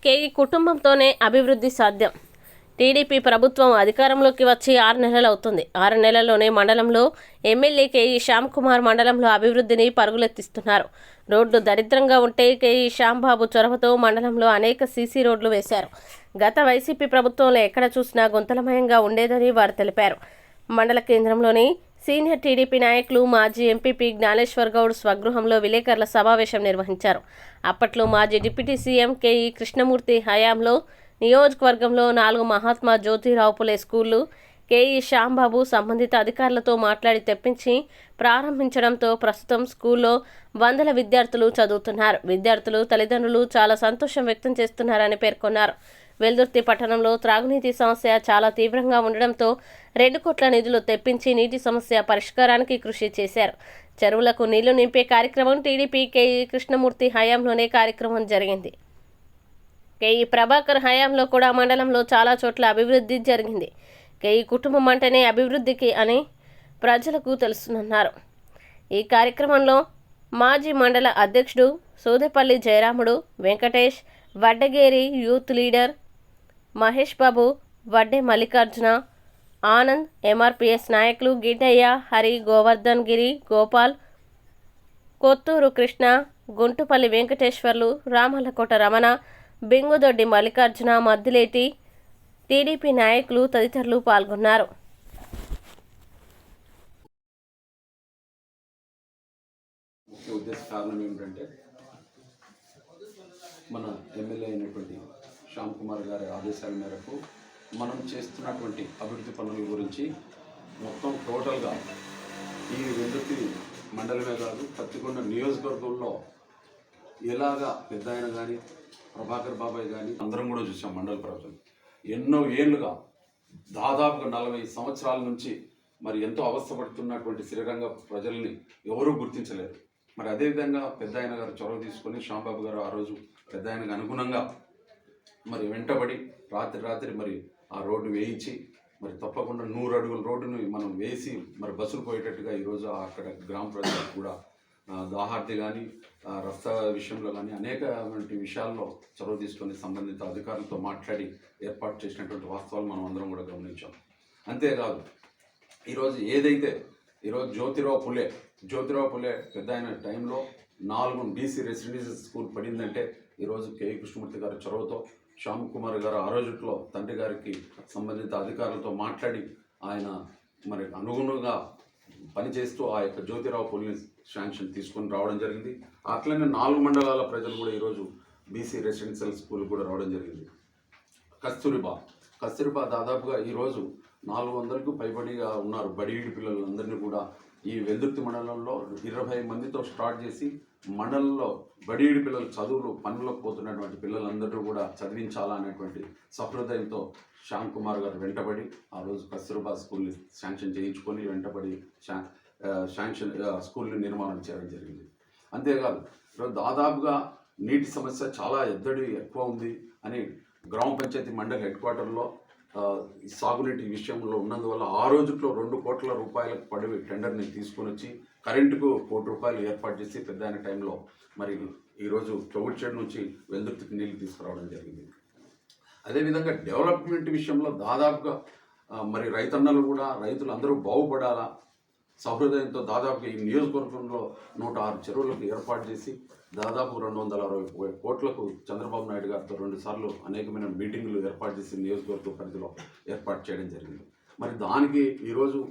K E కుటుంబంతోనే అభివృద్ధి సాధ్యం. TDP ప్రభుత్వం అధికారంలోకి వచ్చి 6 నెలలు అవుతుంది. 6 నెలల్లోనే మండలంలో ఎమ్మెల్యే కేఈ శ్యామ్కుమార్ మండలంలో అభివృద్ధిని పరుగులెత్తిస్తున్నారు. రోడ్లు దరిద్రంగా ఉంటే కేఈ శ్యాంబాబు చొరవతో మండలంలో అనేక సీసీ రోడ్లు వేశారు. గత వైసీపీ ప్రభుత్వంలో ఎక్కడ చూసినా గుంతలమయంగా ఉండేదని వారు తెలిపారు. మండల కేంద్రంలోని సీనియర్ టీడీపీ నాయకులు మాజీ ఎంపీపీ జ్ఞానేశ్వర్ గౌడ్ స్వగృహంలో విలేకరుల సమావేశం నిర్వహించారు. అప్పట్లో మాజీ డిప్యూటీ సీఎం కేఈ కృష్ణమూర్తి హయాంలో నియోజకవర్గంలో 4 మహాత్మా జ్యోతిరావు పులే స్కూళ్లు కేఈ శ్యాంబాబు సంబంధిత అధికారులతో మాట్లాడి తెప్పించి ప్రారంభించడంతో ప్రస్తుతం స్కూల్లో వందల విద్యార్థులు చదువుతున్నారు. విద్యార్థులు తల్లిదండ్రులు చాలా సంతోషం వ్యక్తం చేస్తున్నారని పేర్కొన్నారు. వెల్దుర్తి పట్టణంలో త్రాగునీటి సమస్య చాలా తీవ్రంగా ఉండడంతో 2 కోట్ల నిధులు తెప్పించి నీటి సమస్య పరిష్కారానికి కృషి చేశారు. చెరువులకు నీళ్లు నింపే కార్యక్రమం టీడీపీ కేఈ కృష్ణమూర్తి హయాంలోనే కార్యక్రమం జరిగింది. కేఈ ప్రభాకర్ హయాంలో కూడా మండలంలో చాలా చోట్ల అభివృద్ధి జరిగింది. కేఈ కుటుంబం అంటేనే అభివృద్ధికి అని ప్రజలకు తెలుస్తున్నారు. ఈ కార్యక్రమంలో మాజీ మండల అధ్యక్షుడు Sudepalli Jayaramudu, Venkatesh, వడ్డగేరి youth leader Mahesh Babu, Vadde Mallikarjuna, Anand, MRPS నాయకులు గిడ్డయ్య, హరి, గోవర్ధన్ గిరి, గోపాల్, కొత్తూరు కృష్ణ, గుంటుపల్లి వెంకటేశ్వర్లు, రామల్లకోట రమణ, బింగుదొడ్డి మల్లికార్జున, మద్దిలేటి టీడీపీ నాయకులు తదితరులు పాల్గొన్నారు. ముఖ్య ఉద్దేశ కారణం ఏమిటంటే మన ఎమ్మెల్యే అయినటువంటి శ్యామ్కుమార్ గారి ఆదేశాల మేరకు మనం చేస్తున్నటువంటి అభివృద్ధి పనుల గురించి మొత్తం టోటల్గా ఈ వెల్దుర్తి మండలమే కాదు పత్తికొండ నియోజకవర్గంలో ఎలాగా పెద్ద ఆయన కానీ ప్రభాకర్ బాబాయ్ కానీ అందరం కూడా చూసాం. మండల ప్రజలు ఎన్నో ఏళ్ళుగా దాదాపుగా 40 సంవత్సరాల నుంచి మరి ఎంతో అవస్థపడుతున్నటువంటి శ్రీరంగ ప్రజల్ని ఎవరూ గుర్తించలేరు. మరి అదేవిధంగా పెద్ద ఆయన గారు చొరవ తీసుకొని శ్యాంబాబు గారు ఆ రోజు పెద్ద ఆయనకు అనుగుణంగా మరి వెంటబడి రాత్రి మరి ఆ రోడ్డు వేయించి మరి తప్పకుండా 100 అడుగుల రోడ్డుని మనం వేసి మరి బస్సులు పోయేటట్టుగా ఈరోజు అక్కడ గ్రామ ప్రజలకు కూడా దాహార్తి కానీ రస్తా విషయంలో కానీ అనేకటువంటి విషయాల్లో చొరవ తీసుకొని సంబంధిత అధికారులతో మాట్లాడి ఏర్పాటు చేసినటువంటి వాస్తవాలు మనం అందరం కూడా గమనించాం. అంతేకాదు ఈరోజు ఏదైతే ఈరోజు జ్యోతిరావు పులే పెద్ద అయిన టైంలో 4 బీసీ రెసిడెన్షియల్ స్కూల్ పడిందంటే ఈరోజు కేఈ కృష్ణమూర్తి గారి చొరవతో శ్యామ్కుమార్ గారు ఆ రోజుట్లో తండ్రి గారికి సంబంధిత అధికారులతో మాట్లాడి ఆయన మరి అనుగుణంగా పనిచేస్తూ ఆ యొక్క జ్యోతిరావు పులిని శాంక్షన్ తీసుకొని రావడం జరిగింది. అట్లనే 4 మండలాల ప్రజలు కూడా ఈరోజు బీసీ రెసిడెన్షియల్ స్కూల్ కూడా రావడం జరిగింది. కస్తూరిబా దాదాపుగా ఈరోజు 400కు పైబడిగా ఉన్నారు. బడిఈడి పిల్లలందరినీ కూడా ఈ వెల్దుర్తి మండలంలో 20 మందితో స్టార్ట్ చేసి మండలంలో బడిఈడి పిల్లలు చదువులు పనులకు పోతున్నటువంటి పిల్లలందరూ కూడా చదివించాలనేటువంటి సహృదయంతో శ్యామ్కుమార్ గారు వెంటబడి ఆ రోజు కస్తూరిబా స్కూల్ని శాంక్షన్ చేయించుకొని వెంటబడి శాంక్షన్ స్కూల్ని నిర్మాణం చేయడం జరిగింది. అంతేకాదు ఈరోజు దాదాపుగా నీటి సమస్య చాలా ఎక్కువ ఉంది అని గ్రామ పంచాయతీ మండలి హెడ్ క్వార్టర్లో సాగునీటి విషయంలో ఉన్నందువల్ల ఆ రోజుట్లో 2 కోట్ల రూపాయలకు పడి టెండర్ని తీసుకొని వచ్చి కరెంటుకు 1 కోటి రూపాయలు ఏర్పాటు చేసి పెద్ద అయిన టైంలో మరి ఈరోజు చౌడ్చేడు నుంచి వెల్దుర్తికి నీళ్ళు తీసుకురావడం జరిగింది. అదేవిధంగా డెవలప్మెంట్ విషయంలో దాదాపుగా మరి రైతులు అందరూ బాగుపడాలా సహృదయంతో దాదాపుగా ఈ నియోజకవర్గంలో 106 చెరువులకు ఏర్పాటు చేసి దాదాపు 260 కోట్లకు చంద్రబాబు నాయుడు గారితో 2 సార్లు అనేకమైన మీటింగులు ఏర్పాటు చేసి నియోజకవర్గ పరిధిలో ఏర్పాటు చేయడం జరిగింది. మరి దానికి ఈరోజు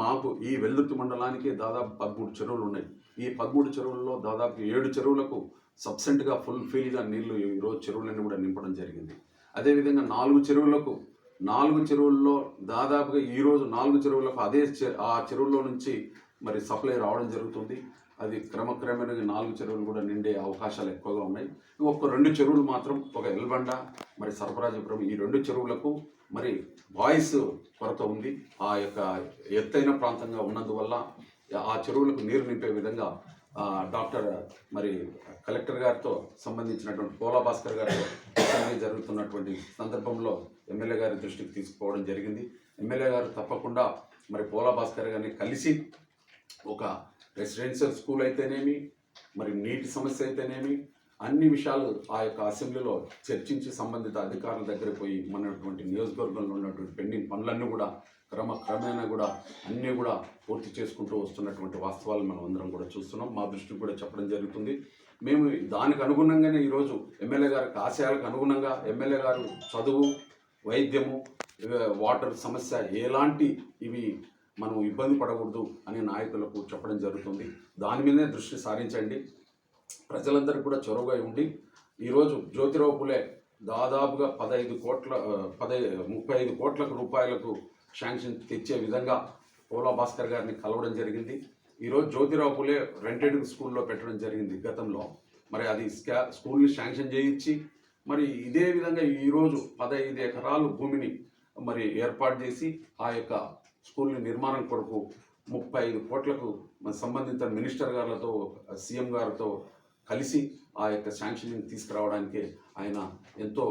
మాకు ఈ వెల్దుర్తి మండలానికి దాదాపు 13 చెరువులు ఉన్నాయి. ఈ 13 చెరువుల్లో దాదాపు 7 చెరువులకు సబ్సెంట్గా ఫుల్ఫిల్గా నీళ్లు ఈరోజు చెరువులన్నీ కూడా నింపడం జరిగింది. అదేవిధంగా 4 చెరువుల్లో దాదాపుగా ఈరోజు 4 చెరువులకు ఆ చెరువుల్లో నుంచి మరి సప్లై రావడం జరుగుతుంది. అది క్రమక్రమేణా 4 చెరువులు కూడా నిండే అవకాశాలు ఎక్కువగా ఉన్నాయి. ఒక్క 2 చెరువులు మాత్రం ఒక ఎల్బండ మరి సరఫరాజపురం ఈ 2 చెరువులకు మరి వాయిస్ కొరత ఉంది. ఆ యొక్క ఎత్తైన ప్రాంతంగా ఉన్నందువల్ల ఆ చెరువులకు నీరు నింపే విధంగా డాక్టర్ మరి కలెక్టర్ గారితో సంబంధించినటువంటి పోలా భాస్కర్ గారితో జరుగుతున్నటువంటి సందర్భంలో ఎమ్మెల్యే గారి దృష్టికి తీసుకుపోవడం జరిగింది. ఎమ్మెల్యే గారు తప్పకుండా మరి పోలా భాస్కర్ గారిని కలిసి ఒక రెసిడెన్షియల్ స్కూల్ అయితేనేమి మరి నీటి సమస్య అయితేనేమి అన్ని విషయాలు ఆ యొక్క అసెంబ్లీలో చర్చించి సంబంధిత అధికారుల దగ్గర పోయి మనటువంటి నియోజకవర్గంలో ఉన్నటువంటి పెండింగ్ పనులన్నీ కూడా క్రమేణా కూడా అన్నీ కూడా పూర్తి చేసుకుంటూ వస్తున్నటువంటి వాస్తవాలు మనం అందరం కూడా చూస్తున్నాం. మా దృష్టికి కూడా చెప్పడం జరుగుతుంది. మేము దానికి అనుగుణంగానే ఈరోజు ఎమ్మెల్యే గారికి ఆశయాలకు అనుగుణంగా ఎమ్మెల్యే గారు చదువు, వైద్యము, వాటర్ సమస్య ఎలాంటి ఇవి మనం ఇబ్బంది పడకూడదు అని నాయకులకు చెప్పడం జరుగుతుంది. దాని మీదనే దృష్టి సారించండి. ప్రజలందరికీ కూడా చొరవగా ఉండి ఈరోజు జ్యోతిరావు పులే దాదాపుగా 35 కోట్ల రూపాయలకు శాంక్షన్ తెచ్చే విధంగా పోలా భాస్కర్ గారిని కలవడం జరిగింది. ఈరోజు జ్యోతిరావు పులే రెంటెడ్ స్కూల్లో పెట్టడం జరిగింది గతంలో. మరి అది స్కూల్ని శాంక్షన్ చేయించి మరి ఇదే విధంగా ఈరోజు 15 ఎకరాలు భూమిని మరి ఏర్పాటు చేసి ఆ యొక్క స్కూల్ని నిర్మాణం కొరకు 35 కోట్లకు సంబంధిత మినిస్టర్ గారితో సీఎం గారితో కలిసి ఆ యొక్క శాంక్షనింగ్ తీసుకురావడానికి ఆయన ఎంతో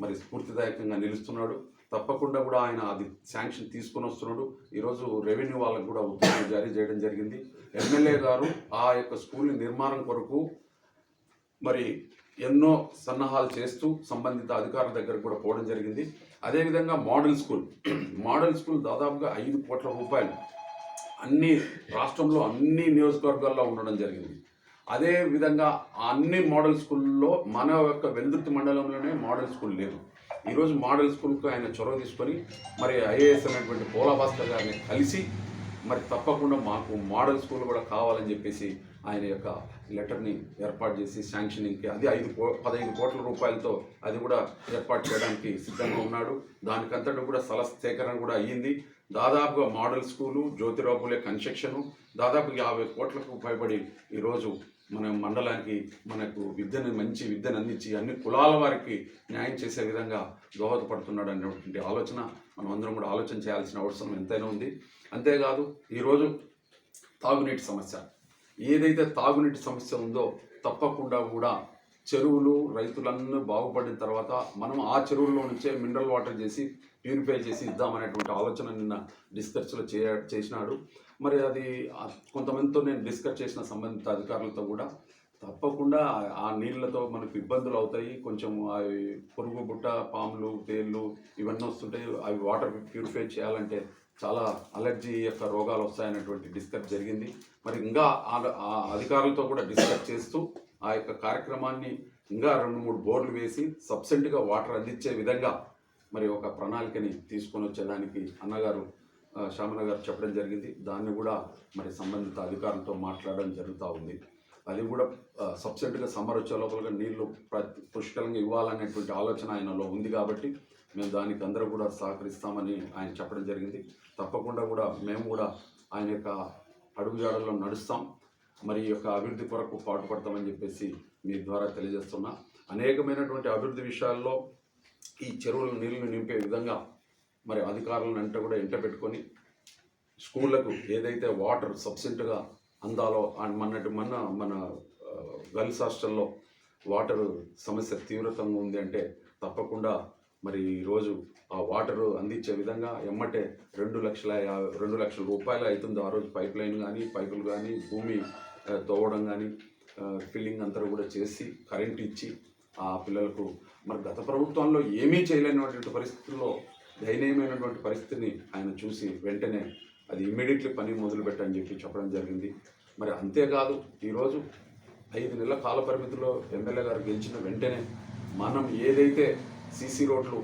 మరి స్ఫూర్తిదాయకంగా నిలుస్తున్నాడు. తప్పకుండా కూడా ఆయన అది శాంక్షన్ తీసుకొని వస్తున్నాడు. ఈరోజు రెవెన్యూ వాళ్ళకు కూడా ఉత్తర్వులు జారీ చేయడం జరిగింది. ఎమ్మెల్యే గారు ఆ యొక్క స్కూల్ నిర్మాణం కొరకు మరి ఎన్నో సన్నాహాలు చేస్తూ సంబంధిత అధికారుల దగ్గర కూడా పోవడం జరిగింది. అదేవిధంగా మోడల్ స్కూల్ దాదాపుగా 5 కోట్ల రూపాయలు అన్ని రాష్ట్రంలో అన్ని నియోజకవర్గాల్లో ఉండడం జరిగింది. అదే విధంగా అన్ని మోడల్ స్కూల్లో మన యొక్క వెల్దుర్తి మండలంలోనే మోడల్ స్కూల్ లేదు. ఈరోజు మోడల్ స్కూల్కు ఆయన చొరవ తీసుకొని మరి ఐఏఎస్ అనేటువంటి పోలా భాస్కర్ గారిని కలిసి మరి తప్పకుండా మాకు మోడల్ స్కూల్ కూడా కావాలని చెప్పేసి ఆయన యొక్క లెటర్ని ఏర్పాటు చేసి శాంక్షనింగ్కి అది 15 కోట్ల రూపాయలతో అది కూడా ఏర్పాటు చేయడానికి సిద్ధంగా ఉన్నాడు. దానికంతటి కూడా స్థల సేకరణ కూడా అయ్యింది. దాదాపుగా model school, Jyotirao Phule construction దాదాపు 50 కోట్లకు పైబడి ఈరోజు మన మండలానికి మనకు మంచి విద్యను అందించి అన్ని కులాల వారికి న్యాయం చేసే విధంగా దోహదపడుతున్నాడు అనేటువంటి ఆలోచన మనం అందరం కూడా ఆలోచన చేయాల్సిన అవసరం ఎంతైనా ఉంది. అంతేకాదు ఈరోజు తాగునీటి సమస్య, ఏదైతే తాగునీటి సమస్య ఉందో తప్పకుండా కూడా చెరువులు రైతులన్నీ బాగుపడిన తర్వాత మనం ఆ చెరువుల్లో నుంచే మినరల్ వాటర్ చేసి ప్యూరిఫై చేసి ఇద్దామనేటువంటి ఆలోచన నిన్న డిస్కస్లో చేసినాడు. మరి అది కొంతమందితో నేను డిస్కస్ చేసిన సంబంధిత అధికారులతో కూడా తప్పకుండా ఆ నీళ్ళతో మనకు ఇబ్బందులు అవుతాయి. కొంచెం అవి పురుగు బుట్ట, పాములు, తేళ్ళు ఇవన్నీ వస్తుంటాయి. అవి వాటర్ ప్యూరిఫై చేయాలంటే చాలా అలర్జీ యొక్క రోగాలు వస్తాయనేటువంటి డిస్కస్ జరిగింది. మరి ఇంకా ఆ అధికారులతో కూడా డిస్కస్ చేస్తూ ఆ యొక్క కార్యక్రమాన్ని ఇంకా 2-3 బోర్లు వేసి సబ్సిడీగా వాటర్ అందించే విధంగా మరి ఒక ప్రణాళికని తీసుకొని వచ్చేదానికి అన్నగారు శ్యామన్న గారు చెప్పడం జరిగింది. దాన్ని కూడా మరి సంబంధిత అధికారులతో మాట్లాడడం జరుగుతూ ఉంది. అది కూడా సబ్సిడీగా సమ్మర్ వచ్చే లోపలగా నీళ్లు పుష్కలంగా ఇవ్వాలనేటువంటి ఆలోచన ఆయనలో ఉంది కాబట్టి మేము దానికి అందరూ కూడా సహకరిస్తామని ఆయన చెప్పడం జరిగింది. తప్పకుండా కూడా మేము కూడా ఆయన యొక్క అడుగుజాడల్లో నడుస్తాం. మరి ఈ యొక్క అభివృద్ధి కొరకు పాటుపడతామని చెప్పేసి మీ ద్వారా తెలియజేస్తున్నా. అనేకమైనటువంటి అభివృద్ధి విషయాల్లో ఈ చెరువుల నీళ్లను నింపే విధంగా మరి అధికారులను అంటే కూడా ఎంట పెట్టుకొని స్కూళ్లకు ఏదైతే వాటర్ సబ్సిడీగా అందాలో మన గర్ల్స్ హాస్టల్లో వాటర్ సమస్య తీవ్రతంగా ఉంది అంటే తప్పకుండా మరి ఈరోజు ఆ వాటరు అందించే విధంగా ఎమ్మటే 2 లక్షల రూపాయలు అవుతుంది. ఆ రోజు పైప్ లైన్ కానీ పైపులు కానీ భూమి తోవడం కానీ ఫిల్లింగ్ అంతా కూడా చేసి కరెంట్ ఇచ్చి ఆ పిల్లలకు మరి గత ప్రభుత్వంలో ఏమీ చేయలేనటువంటి పరిస్థితుల్లో దయనీయమైనటువంటి పరిస్థితిని ఆయన చూసి వెంటనే అది ఇమ్మీడియట్లీ పని మొదలుపెట్టని చెప్పడం జరిగింది. మరి అంతేకాదు ఈరోజు 5 నెలల కాల పరిమితిలో ఎమ్మెల్యే గారు గెలిచిన వెంటనే మనం ఏదైతే సీసీ రోడ్లు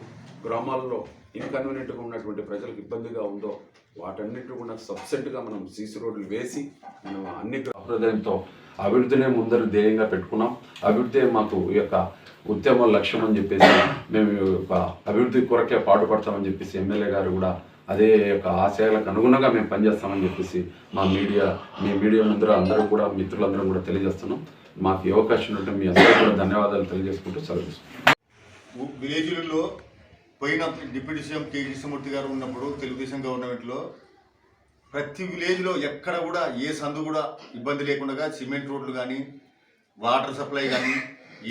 గ్రామాల్లో ఇన్కన్వీనియంట్గా ఉన్నటువంటి ప్రజలకు ఇబ్బందిగా ఉందో వాటన్నిటి కూడా సబ్సిడీగా మనం సీసీ రోడ్లు వేసి మనం అన్ని హృదయంతో అభివృద్ధినే ముందరు ధ్యేయంగా పెట్టుకున్నాం. అభివృద్ధి మాకు ఈ యొక్క ఉద్యమ లక్ష్యం అని చెప్పేసి మేము అభివృద్ధి కొరకే పాటుపడతామని చెప్పేసి ఎమ్మెల్యే గారు కూడా అదే యొక్క ఆశయాలకు అనుగుణంగా మేము పనిచేస్తామని చెప్పేసి మీ మీడియా అందరూ కూడా మిత్రులందరూ కూడా తెలియజేస్తున్నాం. మాకు ఈ అవకాశం ఉంటే మీ అందరూ కూడా ధన్యవాదాలు తెలియజేసుకుంటూ సెలవు. విలేజ్లలో పోయిన డిప్యూటీ సీఎం కె కృష్ణమూర్తి గారు ఉన్నప్పుడు తెలుగుదేశం గవర్నమెంట్లో ప్రతి విలేజ్లో ఎక్కడ కూడా ఏ సందు కూడా ఇబ్బంది లేకుండా సిమెంట్ రోడ్లు కానీ వాటర్ సప్లై కానీ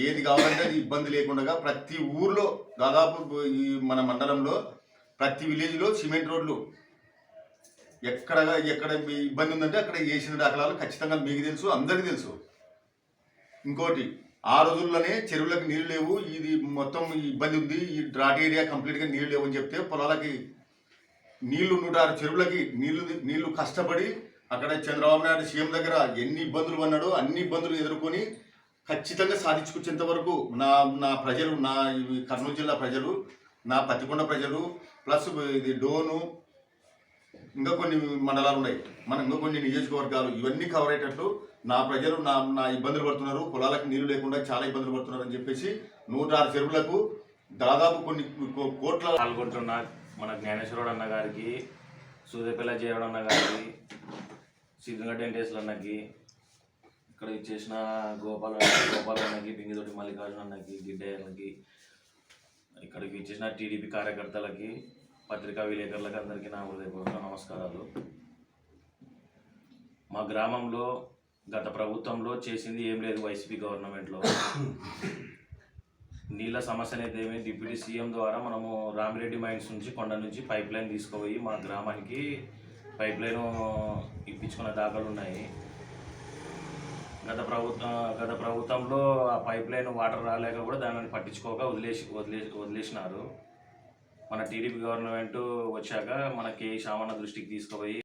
ఏది కావాలంటే అది ఇబ్బంది లేకుండా ప్రతి ఊర్లో దాదాపు ఈ మన మండలంలో ప్రతి విలేజ్లో సిమెంట్ రోడ్లు ఎక్కడ ఇబ్బంది ఉందంటే అక్కడ వేసిన దాఖలాలు ఖచ్చితంగా మీకు తెలుసు, అందరికీ తెలుసు. ఇంకోటి ఆ రోజుల్లోనే చెరువులకు నీళ్లు లేవు, ఇది మొత్తం ఇబ్బంది ఉంది, ఈ డ్రాట్ ఏరియా కంప్లీట్గా నీళ్లు లేవు అని చెప్తే పొలాలకి నీళ్లు 106 చెరువులకి నీళ్లు కష్టపడి అక్కడ చంద్రబాబు నాయుడు సీఎం దగ్గర ఎన్ని ఇబ్బందులు పన్నాడో అన్ని ఇబ్బందులు ఎదుర్కొని ఖచ్చితంగా సాధించుకొచ్చేంత వరకు నా ప్రజలు, నా కర్నూలు జిల్లా ప్రజలు, నా పత్తికొండ ప్రజలు, ప్లస్ ఇది డోను, ఇంకా కొన్ని మండలాలు ఉన్నాయి, ఇంకా కొన్ని నియోజకవర్గాలు, ఇవన్నీ కవర్ అయ్యేటట్లు నా ప్రజలు నా ఇబ్బందులు పడుతున్నారు, పొలాలకు నీళ్లు లేకుండా చాలా ఇబ్బందులు పడుతున్నారు అని చెప్పేసి 106 చెరువులకు దాదాపు కొన్ని కోట్ల పాల్గొంటున్న మన జ్ఞానేశ్వరుడు అన్న గారికి, సూర్యపల్లి జయవడ అన్న గారికి, సిద్ధంగడ్డ వెంకటేశ్వర అన్నకి, ఇక్కడ ఇచ్చేసిన గోపాల్ అన్నకి, బింగితోటి మల్లికార్జున అన్నకి, గిడ్డయ్యకి, ఇక్కడికి ఇచ్చేసిన టీడీపీ కార్యకర్తలకి, పత్రికా విలేకరులకి అందరికీ నా హృదయపూర్వక నమస్కారాలు. మా గ్రామంలో గత ప్రభుత్వంలో చేసింది ఏం లేదు. వైసీపీ గవర్నమెంట్లో నీళ్ళ సమస్య అనేది ఏమి, డిప్యూటీ సీఎం ద్వారా మనము రామిరెడ్డి మైన్స్ నుంచి కొండ నుంచి పైప్ లైన్ తీసుకుపోయి మా గ్రామానికి పైప్ లైన్ ఇప్పించుకున్న దాఖలు ఉన్నాయి. గత ప్రభుత్వంలో ఆ పైప్ లైన్ వాటర్ రాలేక కూడా దానిని పట్టించుకోక వదిలేసినారు. మన టీడీపీ గవర్నమెంట్ వచ్చాక మన కే శామన్న దృష్టికి తీసుకుపోయి